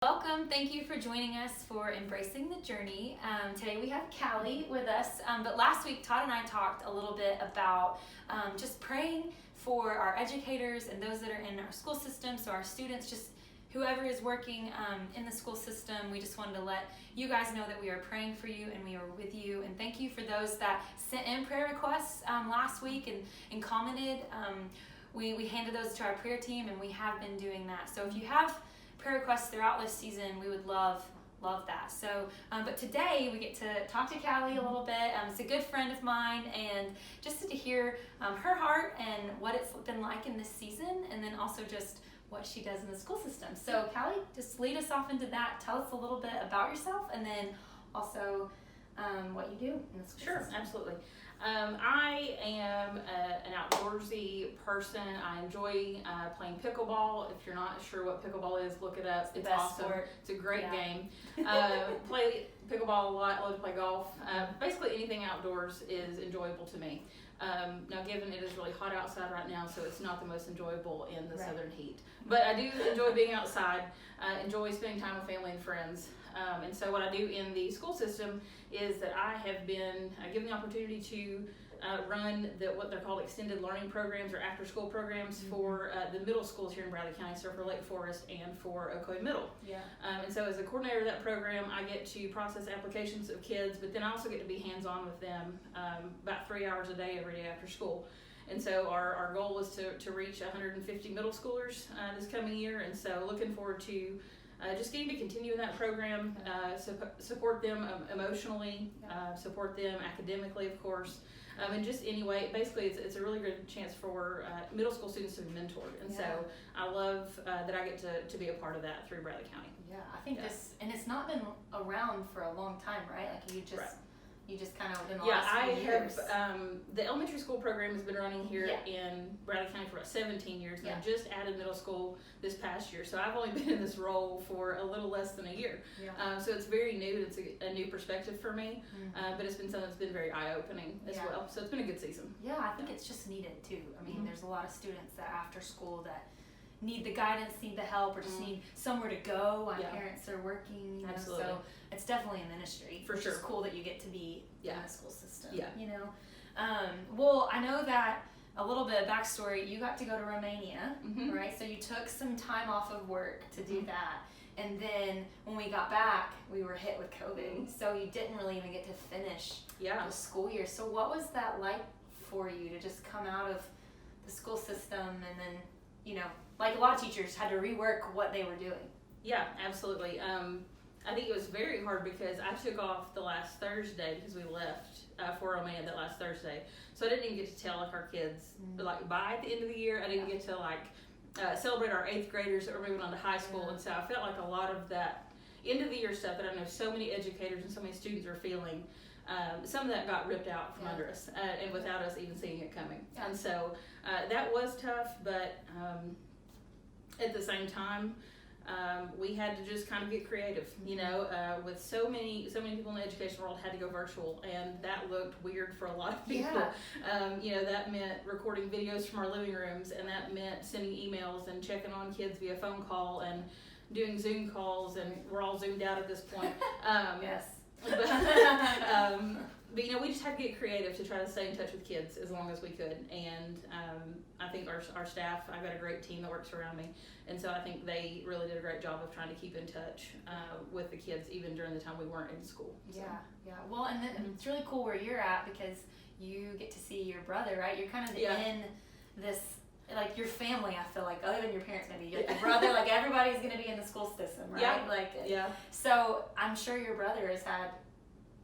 Welcome. Thank you for joining us for Embracing the Journey. Today we have Callie with us, but last week Todd and I talked a little bit about just praying for our educators and those that are in our school system, so our students, just whoever is working in the school system. We just wanted to let you guys know that we are praying for you and we are with you. And thank you for those that sent in prayer requests last week and commented. We handed those to our prayer team, and we have been doing that. So if you have prayer requests throughout this season, we would love that. So, but today we get to talk to Callie a little bit. It's a good friend of mine, and just to hear her heart and what it's been like in this season, and then also just what she does in the school system. So Callie, just lead us off into that. Tell us a little bit about yourself, and then also what you do in the school system. Sure, absolutely. I am an outdoorsy person. I enjoy playing pickleball. If you're not sure what pickleball is, look it up. It's awesome. Sport. It's a great game. Play pickleball a lot. Love to play golf. Basically anything outdoors is enjoyable to me. Now, given it is really hot outside right now, so it's not the most enjoyable in the southern heat. But I do enjoy being outside. Enjoy spending time with family and friends. And so what I do in the school system is that I have been given the opportunity to run what they're called extended learning programs or after school programs for the middle schools here in Bradley County, so for Lake Forest and for Ocoee Middle. Yeah. And so as a coordinator of that program, I get to process applications of kids, but then I also get to be hands-on with them about 3 hours a day every day after school. And so our goal is to reach 150 middle schoolers this coming year, and so looking forward to just getting to continue in that program, support them emotionally, support them academically, of course, and just anyway, basically it's a really good chance for middle school students to be mentored, and so I love that I get to be a part of that through Bradley County. Yeah, I think this, and it's not been around for a long time, right? Like you just kind of in the last few years. The elementary school program has been running here in Bradley County for about 17 years, and I just added middle school this past year. So I've only been in this role for a little less than a year. So it's very new, and it's a new perspective for me, but it's been something that's been very eye-opening as well. So it's been a good season. Yeah, I think it's just needed too. I mean, there's a lot of students that after school that need the guidance, need the help, or just need somewhere to go while parents are working. You know? Absolutely. So it's definitely a ministry. For which sure. is cool that you get to be in the school system. Yeah. You know. Well, I know that a little bit of backstory. You got to go to Romania, right? So you took some time off of work to do that, and then when we got back, we were hit with COVID. So you didn't really even get to finish the school year. So what was that like for you to just come out of the school system and then, you know, like a lot of teachers had to rework what they were doing? Yeah, absolutely. I think it was very hard because I took off the last Thursday because we left for Romania that last Thursday. So I didn't even get to tell our kids like bye at the end of the year. I didn't get to celebrate our 8th graders that were moving on to high school. And so I felt like a lot of that end of the year stuff that I know so many educators and so many students are feeling, some of that got ripped out from under us and without us even seeing it coming. And so that was tough, but at the same time, we had to just kind of get creative, you know, with so many people in the education world had to go virtual, and that looked weird for a lot of people. You know, that meant recording videos from our living rooms, and that meant sending emails and checking on kids via phone call and doing Zoom calls, and we're all zoomed out at this point. But you know, we just had to get creative to try to stay in touch with kids as long as we could, and I think our staff, I've got a great team that works around me, and so I think they really did a great job of trying to keep in touch with the kids even during the time we weren't in school. So. Yeah. Well, and it's really cool where you're at because you get to see your brother, right? You're kind of in this, like your family, I feel like, other than your parents maybe, like your brother, like everybody's going to be in the school system, right? So I'm sure your brother has had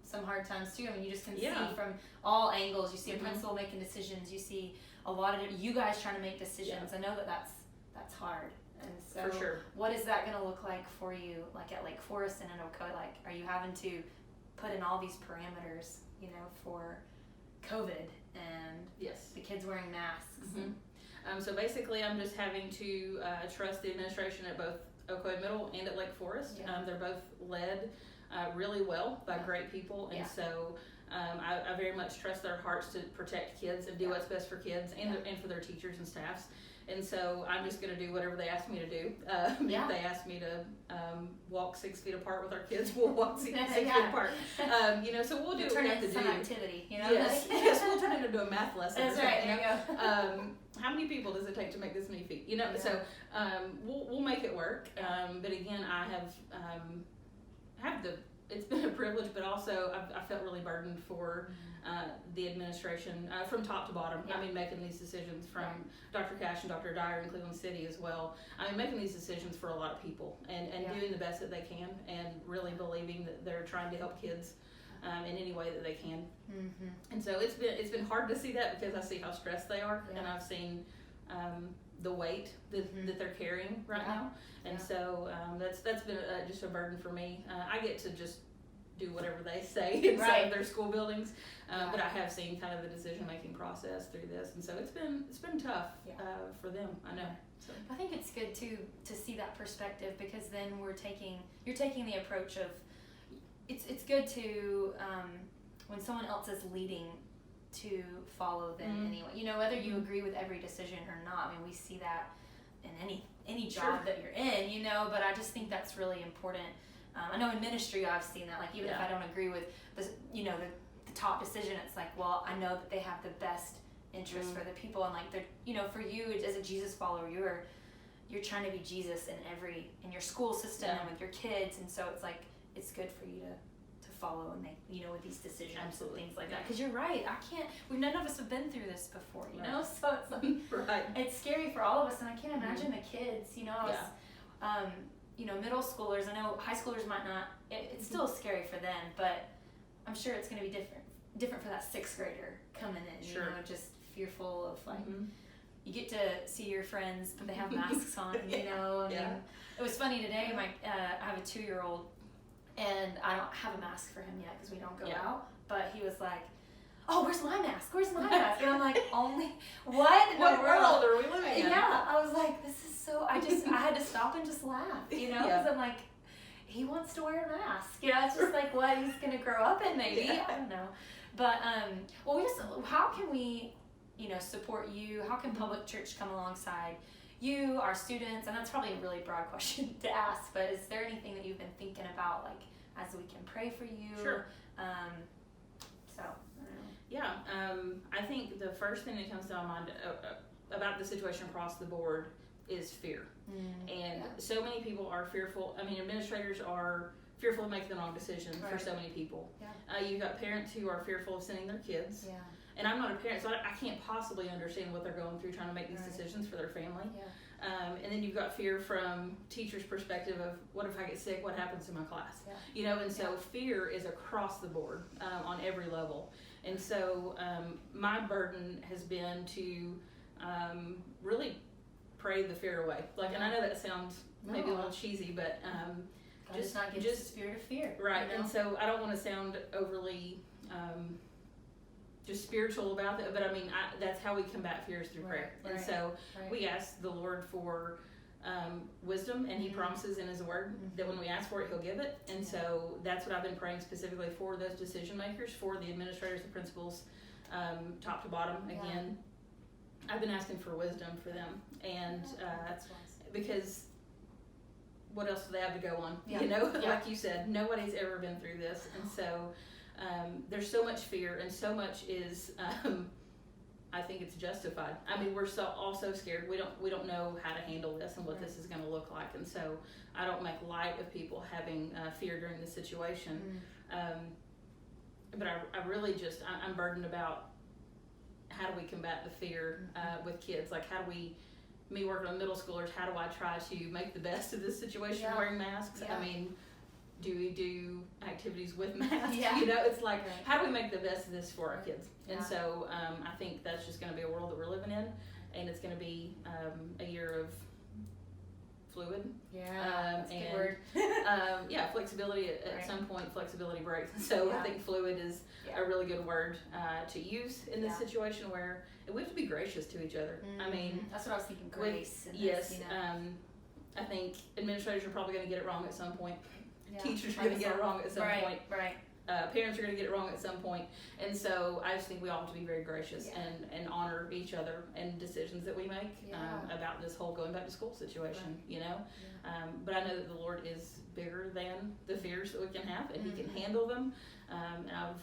some hard times too. I mean, you just can see from all angles. You see a principal making decisions. You see a lot of you guys trying to make decisions. I know that's hard. And so, for sure. What is that going to look like for you, like at Lake Forest and in Ocoee? Like, are you having to put in all these parameters, you know, for COVID and the kids wearing masks? So basically, I'm just having to trust the administration at both Ocoee Middle and at Lake Forest. They're both led really well by great people, and so I very much trust their hearts to protect kids and do what's best for kids and for their teachers and staffs. And so I'm just going to do whatever they ask me to do. If they ask me to walk 6 feet apart with our kids, we'll walk 6 feet apart. So we'll do what we have to do. Some activity, Yes, we'll turn it into a math lesson. That's right. There you go. How many people does it take to make this many feet? So we'll make it work. But again, I have it's been a privilege, but also I felt really burdened for the administration from top to bottom. Yeah. I mean, making these decisions from Dr. Cash and Dr. Dyer in Cleveland City as well. I mean, making these decisions for a lot of people and doing the best that they can and really believing that they're trying to help kids in any way that they can. Mm-hmm. And so it's been hard to see that because I see how stressed they are, and I've seen the weight that they're carrying right now. And so that's been just a burden for me. I get to just do whatever they say inside of their school buildings, but I have seen kind of the decision-making process through this, and so it's been tough for them. I know. So. I think it's good to see that perspective, because then you're taking the approach of it's good to when someone else is leading, to follow them anyway. Whether you agree with every decision or not. I mean, we see that in any job that you're in, but I just think that's really important. I know in ministry I've seen that, like even if I don't agree with the top decision, it's like, well, I know that they have the best interest for the people, and like they're, for you as a Jesus follower, you're trying to be Jesus in your school system and with your kids, and so it's like it's good for you to follow and make with these decisions and things like that, because you're right. None of us have been through this before, so it's like it's scary for all of us, and I can't imagine the kids. Middle schoolers, I know high schoolers might not, it's still scary for them, but I'm sure it's going to be different for that 6th grader coming in, just fearful of like, you get to see your friends, but they have masks on, I mean, it was funny today, I have a 2-year-old, and I don't have a mask for him yet because we don't go out, but he was like, oh, where's my mask? And I'm like, only, what? What world are we living in? Yeah, I was like, this is so, I had to stop and just laugh, because I'm like, he wants to wear a mask. It's just like what he's going to grow up in, maybe. I don't know. But, how can we, support you? How can public church come alongside you, our students? And that's probably a really broad question to ask, but is there anything that you've been thinking about, like, as we can pray for you? Sure. So, I think the first thing that comes to my mind about the situation across the board is fear. And so many people are fearful. I mean, administrators are fearful of making the wrong decision for so many people. You've got parents who are fearful of sending their kids. And I'm not a parent, so I can't possibly understand what they're going through trying to make these decisions for their family. And then you've got fear from teachers' perspective of, what if I get sick? What happens to my class? And so fear is across the board on every level. And so my burden has been to really pray the fear away. And I know that sounds maybe a little cheesy, but just not give us the spirit of fear. Right. And so I don't want to sound overly just spiritual about it, but I mean, that's how we combat fears through prayer. And so we ask the Lord for wisdom, and He promises in His Word that when we ask for it, He'll give it. And so that's what I've been praying specifically for those decision makers, for the administrators, the principals, top to bottom. Again, I've been asking for wisdom for them, and because what else do they have to go on? Like you said, nobody's ever been through this, and so there's so much fear, and so much is I think it's justified. I mean, we're all so scared. We don't know how to handle this and what this is going to look like, and so I don't make light of people having fear during this situation. But I really just I'm burdened about how do we combat the fear with kids? Like, how do me working on middle schoolers, how do I try to make the best of this situation wearing masks? I mean, do we do activities with masks? It's like, how do we make the best of this for our kids? And so I think that's just going to be a world that we're living in, and it's going to be a year of fluid. That's a and, good word. Flexibility at some point, flexibility breaks. So I think fluid is a really good word to use in this situation where we have to be gracious to each other. I mean, that's what I was thinking. Grace. I think administrators are probably going to get it wrong at some point. Teachers are going to get it wrong at some point. Parents are going to get it wrong at some point. And so I just think we all have to be very gracious and honor each other and decisions that we make about this whole going back to school situation, you know. But I know that the Lord is bigger than the fears that we can have, and He can handle them. And I've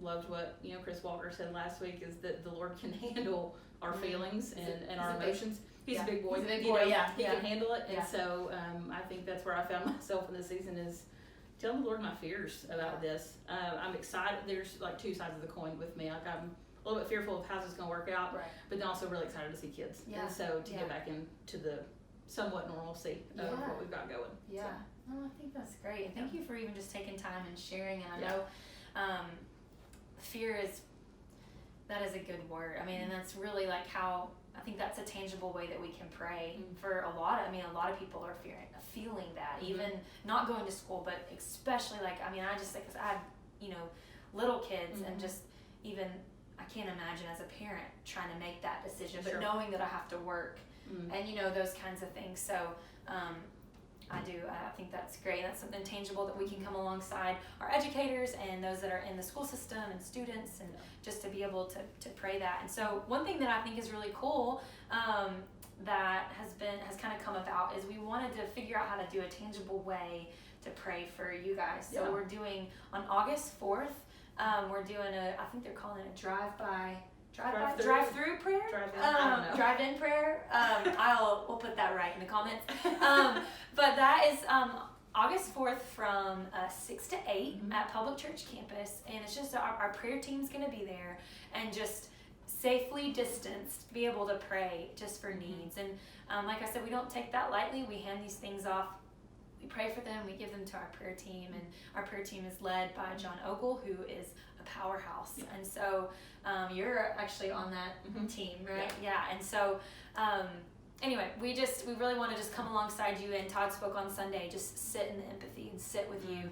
loved what, you know, Chris Walker said last week, is that the Lord can handle our feelings and our emotions. He's a big boy. He's a big boy, He can handle it. And so I think that's where I found myself in this season, is telling the Lord my fears about this. I'm excited. There's like two sides of the coin with me. Like, I'm a little bit fearful of how this is going to work out, but then also really excited to see kids. And so to get back into the somewhat normalcy of what we've got going. Yeah. So. Oh, I think that's great. And thank you for even just taking time and sharing. And I know fear that is a good word. I mean, and that's really like how, I think that's a tangible way that we can pray for a lot of people are feeling that, even not going to school, but especially like, I mean, I just, like, 'cause I have, you know, little kids and just even, I can't imagine as a parent trying to make that decision, but knowing that I have to work and, you know, those kinds of things. So, I think that's great. That's something tangible that we can come alongside our educators and those that are in the school system and students, and just to be able to pray that. And so one thing that I think is really cool that has kind of come about is we wanted to figure out how to do a tangible way to pray for you guys. So we're doing on August 4th, we're doing I think they're calling it a drive-thru prayer, drive-in prayer. We'll put that right in the comments. But that is August 4th from 6 to 8 at Public Church campus, and it's just our prayer team's going to be there, and just safely distanced, be able to pray just for needs. And like I said, we don't take that lightly. We hand these things off. We pray for them. We give them to our prayer team, and our prayer team is led by John Ogle, who is a powerhouse. And so you're actually on that team, right? And so anyway, we really want to just come alongside you, and Todd spoke on Sunday, just sit in the empathy and sit with you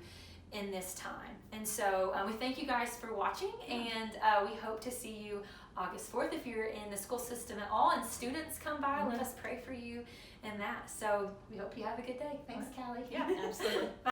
in this time. And so we thank you guys for watching, and we hope to see you August 4th if you're in the school system at all, and students come by, let us pray for you and that. So we hope you have a good day. Thanks, Callie. Yeah, absolutely.